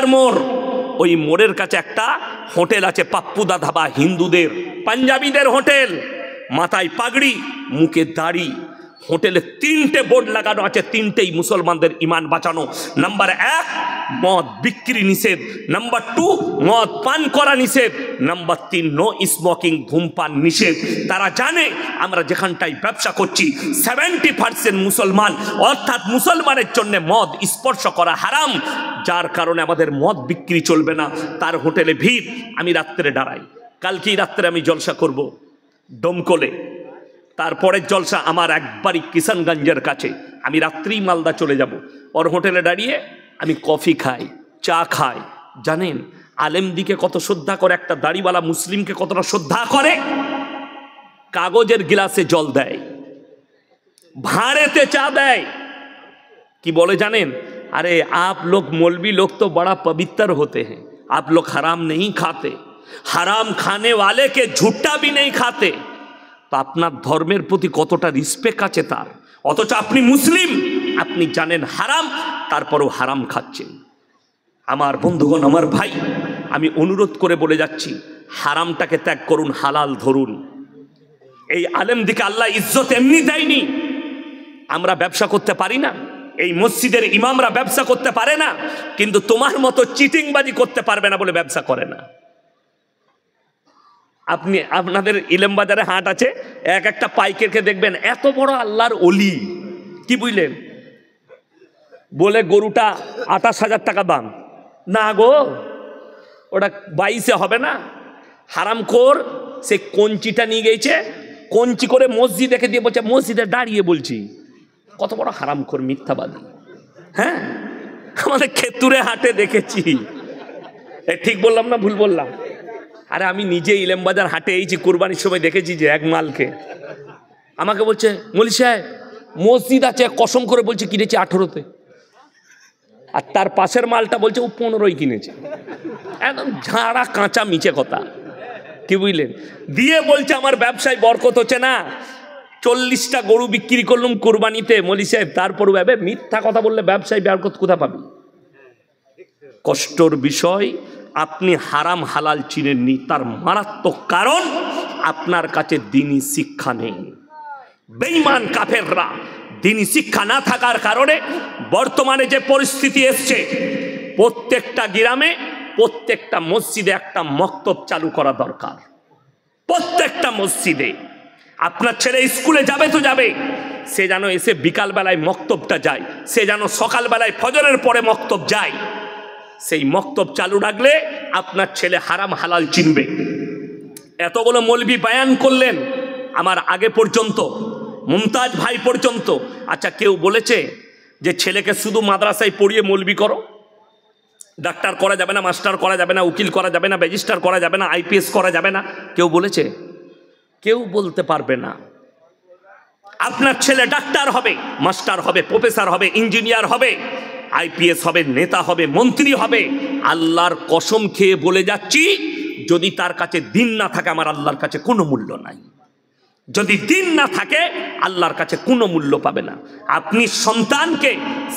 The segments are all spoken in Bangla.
বাজার মোড়, ওই মোড়ের কাছে একটা হোটেল আছে, পাপ্পুদা ধাবা, হিন্দুদের পাঞ্জাবিদের হোটেল, মাথায় পাগড়ি, মুখে দাড়ি। হোটেলে 3টে বোর্ড লাগানো আছে, 3টেই মুসলমানদের ইমান বাঁচানো। নাম্বার 1 মদ বিক্রি নিষেধ, নাম্বার 2 মদ পান করা নিষেধ, নাম্বার 3 নো স্মোকিং, ধূমপান নিষেধ। তারা জানে আমরা যেখানটায় ব্যবসা করছি 70% মুসলমান, অর্থাৎ মুসলমানের জন্য মদ স্পর্শ করা হারাম, যার কারণে আমাদের মদ বিক্রি চলবে না। তার হোটেলে ভিড়। আমি রাত্রে দাঁড়াই, কালকেই রাত্রে আমি জলসা করব দমকলে, তারপরের জলসা আমার একবারই কিষানগঞ্জের কাছে। আমি রাত্রেই মালদা চলে যাব, ওর হোটেলে দাঁড়িয়ে আমি কফি খাই, চা খাই। জানেন আলেমদিকে কত শ্রদ্ধা করে, একটা দাড়িওয়ালা মুসলিমকে কতটা শ্রদ্ধা করে। কাগজের গিলাসে জল দেয়, ভাঁড়েতে চা দেয়। কি বলে জানেন? अरे आप लोग मौलवी लोग तो बड़ा पवित्र होते हैं, आप लोग हराम नहीं खाते, हराम खाने वाले के झूठा भी नहीं खाते। তো আপনার ধর্মের প্রতি কতটা রিসপেক্ট আছে তার, অথচ আপনি মুসলিম, আপনি জানেন হারাম, তারপরেও হারাম খাচ্ছেন। আমার বন্ধুগণ, আমার ভাই, আমি অনুরোধ করে বলে যাচ্ছি, হারামটাকে ত্যাগ করুন, হালাল ধরুন। এই আলেমদিকে আল্লাহ ইজ্জত এমনি দেয়নি। আমরা ব্যবসা করতে পারি না, এই মসজিদের ইমামরা ব্যবসা করতে পারে না, কিন্তু তোমার মতো চিটিংবাজি করতে পারবে না বলে ব্যবসা করে না। আপনি আপনাদের ইলেম বাজারে হাট আছে, এক একটা পাইকারকে দেখবেন এত বড় আল্লাহর ওলি, কি বুঝলেন, বলে গরুটা 28,000 টাকা দাম। না গো, ওটা 22-এ হবে না। হারামখোর সে কঞ্চিটা নিয়ে গেছে, কঞ্চি করে মসজিদ দেখে দিয়ে বলছে মসজিদে দাঁড়িয়ে বলছি। কত বড় হারামখোর, মিথ্যাবাদী। হ্যাঁ, আমাদের খেতুরে হাটে দেখেছি। ঠিক বললাম না ভুল বললাম? আরে আমি নিজে ইলেমবাজার হাটে এইছি, কুরবানির সময় দেখেছি যে এক মালকে আমাকে বলছে মৌলী সাহেব মসজিদ আছে, কসম করে বলছে কিনেছি 18-তে, আর তার পাশের মালটা বলছে ও 15-ই কিনেছে। একদম ঝাড়া কাঁচা মিছে কথা, কি বুঝলেন? দিয়ে বলছে আমার ব্যবসায় বরকত হচ্ছে না, 40টা গরু বিক্রি করলাম কুরবানিতে। মৌলী সাহেব তারপরও ভাবে মিথ্যা কথা বললে ব্যবসায় বরকত কোথা পাবি? কষ্টর বিষয়, আপনি হারাম হালাল চিনেননি, তার মারাত্মক কারণ আপনার কাছে দ্বীনি শিক্ষা নেই। বেঈমান কাফেররা দ্বীনি শিক্ষা না থাকার কারণে বর্তমানে যে পরিস্থিতি এসছে, প্রত্যেকটা গ্রামে প্রত্যেকটা মসজিদে একটা মক্তব চালু করা দরকার। প্রত্যেকটা মসজিদে আপনার ছেলে স্কুলে যাবে তো যাবে, সে যেন এসে বিকালবেলায় মক্তবটা যায়, সে যেন সকালবেলায় ফজরের পরে মক্তব যায়। সেই মক্তব চালু রাখলে আপনার ছেলে হারাম হালাল চিনবে। এতগুলো মৌলবি বয়ান করলেন আমার আগে পর্যন্ত, মুমতাজ ভাই পর্যন্ত। আচ্ছা, কেউ বলেছে যে ছেলেকে শুধু মাদ্রাসায় পড়িয়ে মৌলবি করো, ডাক্তার করা যাবে না, মাস্টার করা যাবে না, উকিল করা যাবে না, রেজিস্ট্রার করা যাবে না, IPS করা যাবে না? কেউ বলেছে? কেউ বলতে পারবে না। আপনার ছেলে ডাক্তার হবে, মাস্টার হবে, প্রফেসর হবে, ইঞ্জিনিয়ার হবে, IPS হবে, নেতা হবে, মন্ত্রী হবে। আল্লাহর কসম খেয়ে বলে যাচ্ছি, যদি তার কাছে দিন না থাকে আমার আল্লাহর কাছে কোনো মূল্য নাই। যদি দিন না থাকে আল্লাহর কাছে কোনো মূল্য পাবে না। আপনি সন্তানকে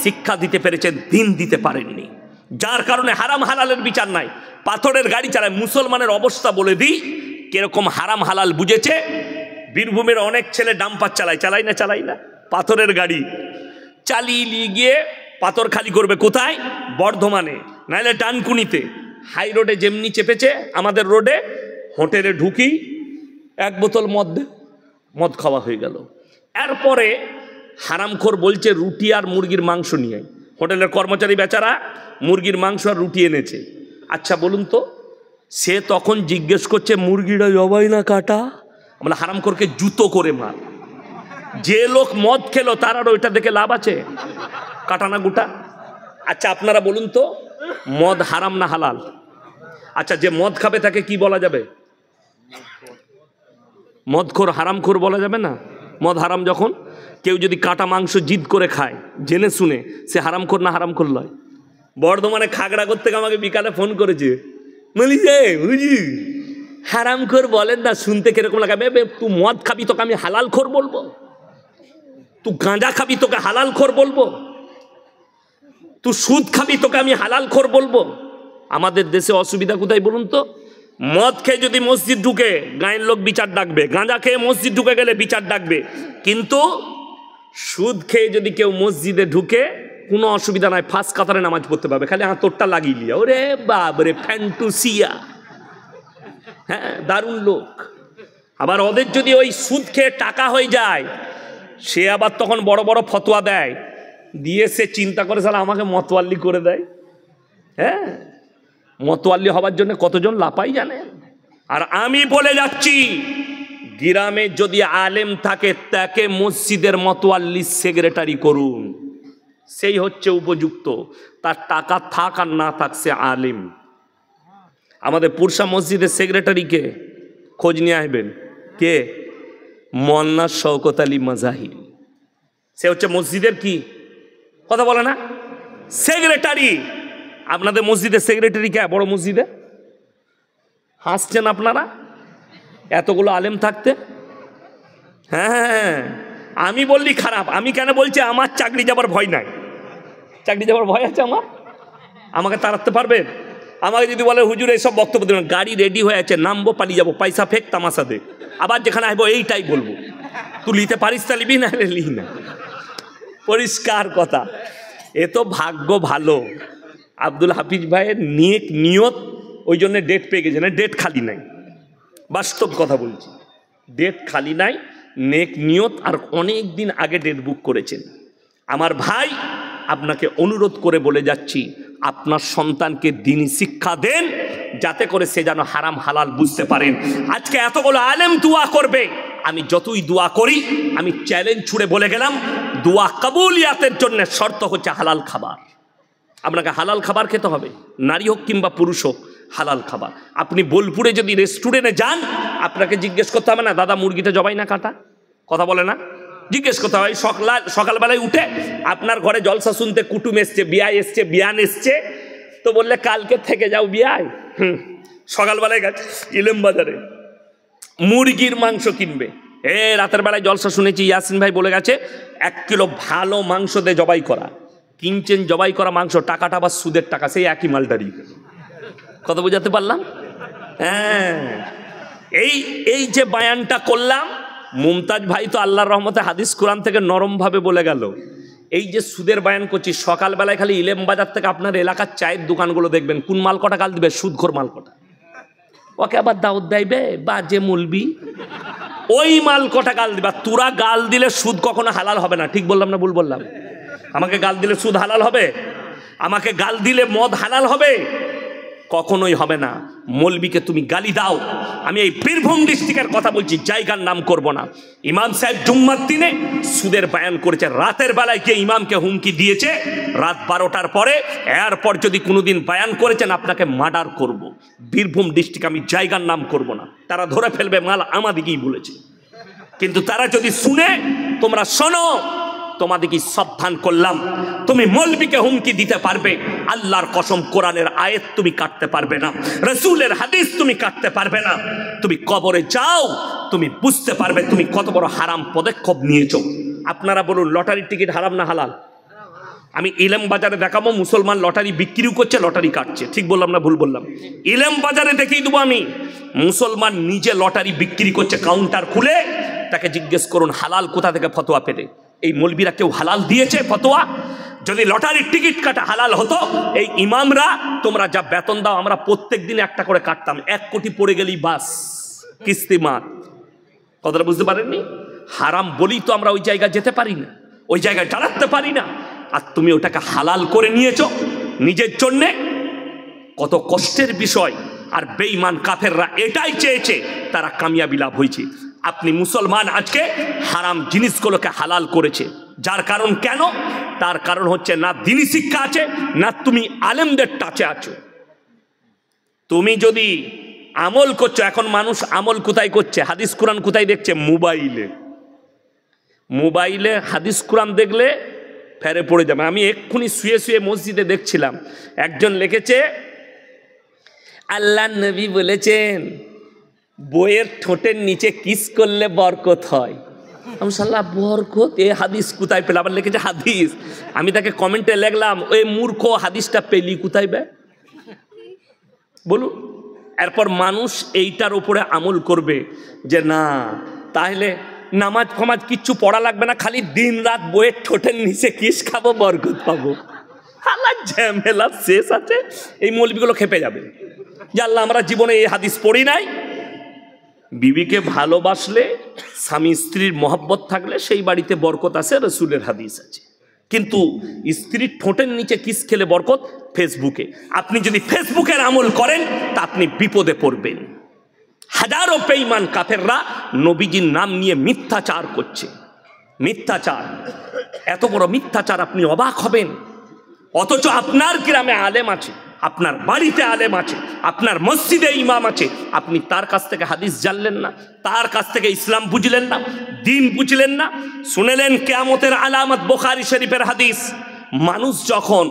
শিক্ষা দিতে পেরেছেন, দিন দিতে পারেননি, যার কারণে হারাম হালালের বিচার নাই। পাথরের গাড়ি চালায়। মুসলমানের অবস্থা বলে দিই কিরকম হারাম হালাল বুঝেছে। বীরভূমের অনেক ছেলে ডাম্পার চালায় না, পাথরের গাড়ি চালিয়ে নিয়ে গিয়ে পাথর খালি করবে কোথায়? বর্ধমানে, নাহলে ডানকুনিতে। হাই রোডে যেমনি চেপেছে আমাদের রোডে, হোটেলে ঢুকি 1 বোতল মদ খাওয়া হয়ে গেল। এরপরে হারামখোর বলছে রুটি আর মুরগির মাংস নিয়ে। হোটেলের কর্মচারী বেচারা মুরগির মাংস আর রুটি এনেছে। আচ্ছা বলুন তো, সে তখন জিজ্ঞেস করছে মুরগিটা জবাই না কাটা? আমরা হারামখোরকে জুতো করে মার। যে লোক মদ খেলো তার আর ওইটা দেখে লাভ আছে? কাটানা গুটা। আচ্ছা আপনারা বলুন তো, মদ হারাম না হালাল? আচ্ছা, যে মদ খাবে তাকে কি বলা যাবে? মদখোর, হারামখোর বলা যাবে না? মদ হারাম যখন। কেউ যদি কাটা মাংস জিদ করে খায় জেনে শুনে, সে হারামখোর না হারামখোর নয়? বর্ধমানে খাগড়াগড় থেকে আমাকে বিকালে ফোন করেছে, বুঝি হারামখোর বলেন না, শুনতে কিরকম লাগাবে? তুই মদ খাবি তোকে আমি হালাল খোর বলবো? তুই গাঁজা খাবি তোকে হালাল খোর বলবো? তুই সুদ খাবি তোকে আমি হালাল খোর বলবো? আমাদের দেশে অসুবিধা কোথায় বলুন তো? মদ খেয়ে যদি মসজিদ ঢুকে গাঁয়ের লোক বিচার ডাকবে, গাঁজা খেয়ে মসজিদ ঢুকে গেলে বিচার ডাকবে, কিন্তু সুদ খেয়ে যদি কেউ মসজিদে ঢুকে কোনো অসুবিধা নাই, ফার্স্ট কাতারে নামাজ পড়তে পারবে, খালি হাতটা লাগিয়ে লিয়া। ওরে বাবরে ফ্যান্টুসিয়া, হ্যাঁ দারুণ লোক। আবার ওদের যদি ওই সুদ খেয়ে টাকা হয়ে যায়, সে আবার তখন বড় বড় ফতোয়া দেয়, দিয়ে সে চিন্তা করে সালা আমাকে মতওয়াল্লি করে দেয়। হ্যাঁ, মতওয়াল্লি হবার জন্য কতজন লাপাই জানেন। আর আমি বলে যাচ্ছি, গ্রামে যদি আলেম থাকে তাকে মসজিদের মতওয়াল্লি সেক্রেটারি করুন, সেই হচ্ছে উপযুক্ত। তার টাকা থাক আর না থাক, সে আলেম। আমাদের পুরসা মসজিদের সেক্রেটারিকে খোঁজ নিয়ে আসবেন, কে? মোল্লা শওকত আলী মাজাহির। সে হচ্ছে মসজিদের কি কথা বলে না, সেক্রেটারি। আপনাদের মসজিদের সেক্রেটারি কে? বড় মসজিদে হাসছেন আপনারা এতগুলো আলেম থাকতে। হ্যাঁ, আমি বললি খারাপ, আমি কেন বলছি? আমার চাকরি যাবার ভয় নাই। চাকরি যাবার ভয় আছে আমার? আমাকে তাড়াতে পারবেন? আমাকে যদি বলে হুজুর এইসব বক্তব্য দেবেন, গাড়ি রেডি হয়ে আছে, নামবো, পালিয়ে যাবো, পয়সা ফেক, তামাশা দে, আবার যেখানে আসবো এইটাই বলবো। তুই লিতে পারিস তা লিবি, না লি না। পরিষ্কার কথা। এ তো ভাগ্য ভালো, আব্দুল হাফিজ ভাইয়ের নেক নিয়ত, ওই জন্য ডেট পেয়ে গেছে। না, ডেট খালি নাই, বাস্তব কথা বলছি, ডেট খালি নাই, নেক নিয়ত, আর অনেক দিন আগে ডেট বুক করেছেন। আমার ভাই, আপনাকে অনুরোধ করে বলে যাচ্ছি, আপনার সন্তানকে দ্বীনি শিক্ষা দেন, যাতে করে সে যেন হারাম হালাল বুঝতে পারেন। আজকে এতগুলো আলেম দোয়া করবে, আমি যতই দোয়া করি, আমি চ্যালেঞ্জ ছুড়ে বলে গেলাম, দোয়া কবুলিয়াতের জন্য শর্ত হচ্ছে হালাল খাবার। আপনাকে হালাল খাবার খেতে হবে, নারী হোক কিংবা পুরুষ হোক, হালাল খাবার। আপনি বোলপুরে যদি রেস্টুরেন্টে যান, আপনাকে জিজ্ঞেস করতে হবে না দাদা মুরগিটা জবাই না কাটা, কথা বলে না, জিজ্ঞেস করতে হয়। সকালবেলায় উঠে আপনার ঘরে জলসা শুনতে কুটুম এসছে, বিয়ায় এসছে, বিয়ান এসছে, তো বললে কালকে থেকে যাও বিয়ায়। সকালবেলায় গেছে ইলেম বাজারে মুরগির মাংস কিনবে, রাতের বেলায় জলসা শুনেছি ইয়াসিন ভাই বলে গেছে 1 কিলো ভালো মাংস দিয়ে জবাই করা, কিনছেন জবাই করা মাংস, টাকাটা আবার সুদের টাকা, সেই একই মালটারি। কথা বোঝাতে পারলাম? হ্যাঁ, এই যে বায়ানটা করলাম, মুমতাজ ভাই তো আল্লাহর রহমতে হাদিস কোরআন থেকে নরমভাবে বলে গেল। এই যে সুদের বায়ান করছি, সকালবেলায় খালি ইলেম বাজার থেকে আপনার এলাকার চায়ের দোকানগুলো দেখবেন, কোন মাল কটা গাল দিবে, সুদখোর মাল কটা, ওকে আবার দাউদ দেবে বাজে মুলবি, ওই মাল কটা গাল দিবা। তোরা গাল দিলে সুদ কখনো হালাল হবে না, ঠিক বললাম না ভুল বললাম? আমাকে গাল দিলে সুদ হালাল হবে? আমাকে গাল দিলে মদ হালাল হবে? কখনোই হবে না। মৌলবীকে তুমি গালি দাও, আমি এই বীরভূম ডিস্ট্রিক্টের কথা বলছি, জায়গার নাম করব না। ইমাম সাহেব জুম্মার দিনে সুদের বায়ান করেছে, রাতের বেলায় গিয়ে ইমামকে হুমকি দিয়েছে, রাত 12টার পরে, এরপর যদি কোনোদিন বায়ান করেছেন আপনাকে মার্ডার করব। বীরভূম ডিস্ট্রিক্ট, আমি জায়গার নাম করব না, তারা ধরে ফেলবে, মাল আমাদিকেই বলেছে। কিন্তু তারা যদি শুনে, তোমরা শোনো, তোমাদেরকে সাবধান করলাম, তুমি মৌলবীকে হুমকি দিতে পারবে, আল্লাহর কসম কোরআনের আয়াত তুমি কাটতে পারবে না, রাসূলের হাদিস তুমি কাটতে পারবে না। তুমি কবরে যাও, তুমি বুঝতে পারবে তুমি কত বড় হারাম পদক্ষেপ নিয়েছো। আপনারা বলুন, লটারির টিকিট হারাম না হালাল? আমি ইলেম বাজারে দেখাবো, মুসলমান লটারি বিক্রিও করছে, লটারি কাটছে, ঠিক বললাম না ভুল বললাম? ইলেম বাজারে দেখিয়ে দেবো আমি, মুসলমান নিজে লটারি বিক্রি করছে, কাউন্টার খুলে। তাকে জিজ্ঞেস করুন হালাল কোথা থেকে ফতোয়া পেলে। এই মৌলবীরা কেউ হালাল দিয়েছে ফতোয়া? যদি লটারির টিকিট কাটা হালাল হতো, এই ইমামরা তোমরা যা বেতন দাও, আমরা প্রত্যেক দিন একটা করে কাটতাম, 1 কোটি পড়ে গেলেই বাস কিস্তি মার। কথাটা বুঝতে পারেননি? হারাম বলি তো আমরা ওই জায়গায় যেতে পারি না, ওই জায়গায় দাঁড়াতে পারি না। আর তুমি ওটাকে হালাল করে নিয়েছো নিজের জন্যে, কত কষ্টের বিষয়। আর বেঈমান কাফেররা এটাই চেয়েছে, তারা কামিয়াবি লাভ হয়েছে। আপনি মুসলমান আজকে হারাম জিনিসগুলোকে হালাল করেছে, যার কারণ কেন? তার কারণ হচ্ছে না দ্বীনি শিক্ষা আছে, না তুমি আলেমদের টাচে আছো। তুমি যদি আমল করছো, এখন মানুষ আমল কোথায় করছে, হাদিস কোরআন কোথায় দেখছে? মোবাইলে। মোবাইলে হাদিস কোরআন দেখলে ফেরে পড়ে যাবে। আমি এক্ষুনি শুয়ে শুয়ে মসজিদে দেখছিলাম, একজন লিখেছে আল্লাহ নবী বলেছেন বইয়ের ঠোঁটের নিচে কিস করলে বরকত হয়। আমি সাল্লাহ বরকত, এ হাদিস কোথায় পেলে? আবার লিখেছে হাদিস। আমি তাকে কমেন্টে লিখলাম, ওই মূর্খ, হাদিসটা পেলি কোথায় বে? বলুন। এরপর মানুষ এইটার উপরে আমল করবে যে না, তাহলে নামাজ ফামাজ কিচ্ছু পড়া লাগবে না, খালি দিন রাত বইয়ের ঠোঁটের নিচে কিস খাবো, বরকত পাবো। হালা ঝামেলা শেষ আছে। এই মৌলবিগুলো খেপে যাবে যে আল্লাহ আমরা জীবনে এই হাদিস পড়ি নাই। বিবিকে ভালোবাসলে, স্বামী স্ত্রীর মহব্বত থাকলে সেই বাড়িতে বরকত আছে, রসুলের হাদিস আছে। কিন্তু স্ত্রীর ঠোঁটের নিচে কিস খেলে বরকত ফেসবুকে। আপনি যদি ফেসবুকের আমল করেন তা আপনি বিপদে পড়বেন। হাজারো বেঈমান কাফেররা নবীজির নাম নিয়ে মিথ্যাচার করছে। মিথ্যাচার, এত বড় মিথ্যাচার, আপনি অবাক হবেন। অথচ আপনার গ্রামে আলেম আছে, আপনার বাড়িতে আলেম আছে, আপনার মসজিদে ইমাম আছে, আপনি তার কাছ থেকে হাদিস জানলেন না, তার কাছ থেকে ইসলাম বুঝলেন না, দিন বুঝলেন না। শুনেলেন কিয়ামতের আলামত বুখারী শরীফের হাদিস, মানুষ যখন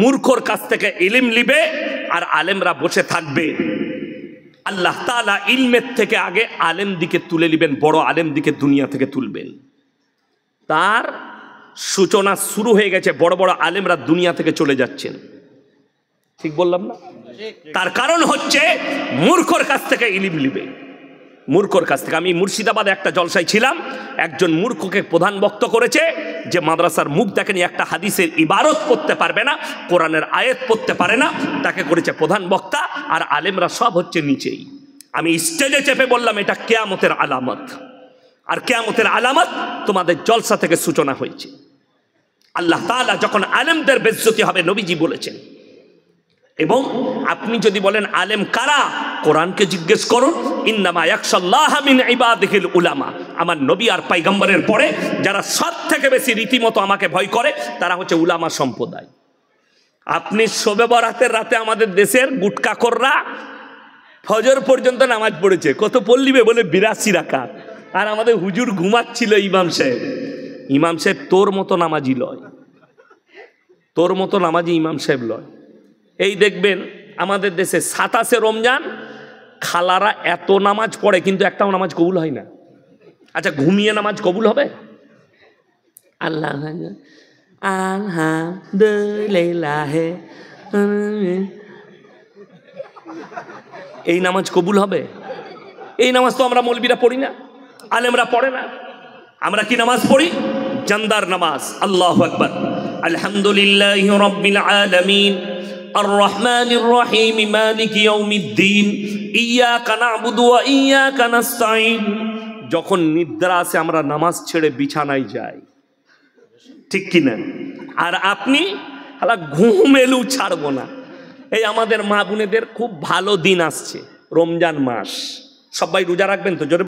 মূর্খর কাছ থেকে ইলম নিবে আর আলেমরা বসে থাকবে, আল্লাহ তাআলা ইলমের থেকে আগে আলেম দিকে তুলে নেবেন, বড় আলেম দিকে দুনিয়া থেকে তুলবেন। তার সূচনা শুরু হয়ে গেছে, বড় বড় আলেমরা দুনিয়া থেকে চলে যাচ্ছেন। ঠিক বললাম না? তার কারণ হচ্ছে মূর্খর কাছ থেকে ইলম নিবে, মূর্খর কাছ থেকে। আমি মুর্শিদাবাদে একটা জলসায় ছিলাম, একজন মূর্খকে প্রধান বক্তা করেছে যে মাদ্রাসার মুখ দেখেনি, একটা হাদিসের ইবারত পড়তে পারবে না, কোরআনের আয়াত পড়তে পারে না, তাকে করেছে প্রধান বক্তা, আর আলেমরা সব হচ্ছে নিচেই। আমি স্টেজে চেপে বললাম এটা কিয়ামতের আলামত, আর কিয়ামতের আলামত তোমাদের জলসা থেকে সূচনা হয়েছে। আল্লাহ তাআলা যখন আলেমদের বেইজ্জতি হবে নবীজি বলেছেন। এবং আপনি যদি বলেন আলেম কারা, কোরআনকে জিজ্ঞেস করুন, ইন্নামা ইয়াখশাল্লাহা মিন ইবাদিহিল উলামা। আমার নবী আর পয়গম্বরের পরে যারা সব থেকে বেশি রীতিমতো আমাকে ভয় করে তারা হচ্ছে উলামা সম্প্রদায়। আপনি শবে বরাতের রাতে আমাদের দেশের গুটকাখোররা ফজর পর্যন্ত নামাজ পড়েছে, কত পড়লিবে বলে 82 রাকাত, আর আমাদের হুজুর ঘুমাচ্ছিল ইমাম সাহেব। ইমাম সাহেব তোর মতো নামাজি লয়, তোর মতো নামাজি ইমাম সাহেব লয়। এই দেখবেন আমাদের দেশে 27শে রমজান খালারা এত নামাজ পড়ে কিন্তু একটাও নামাজ কবুল হয় না। আচ্ছা ঘুমিয়ে নামাজ কবুল হবে? আল্লাহ আলহামদুলিল্লাহ, এই নামাজ কবুল হবে? এই নামাজ তো আমরা মৌলবীরা পড়ি না, আলেমরা পড়ে না। আমরা কি নামাজ পড়ি? জান্দার নামাজ। আল্লাহু আকবার। আলহামদুলিল্লাহি রাব্বিল আলামিন আর রহমানির রহিম মালিকি ইয়াউমিদ্দিন ইয়্যাকা না'বুদু ওয়া ইয়্যাকা নাস্তাঈন। যখন নিদ্রা আসে আমরা নামাজ ছেড়ে বিছানায় যাই, ঠিক কি না? আর আপনি হালা ঘুম এলেও ছাড়বো না। এই আমাদের মা বোনেদের খুব ভালো দিন আসছে, রমজান মাস, সবাই রোজা রাখবেন তো? জোরে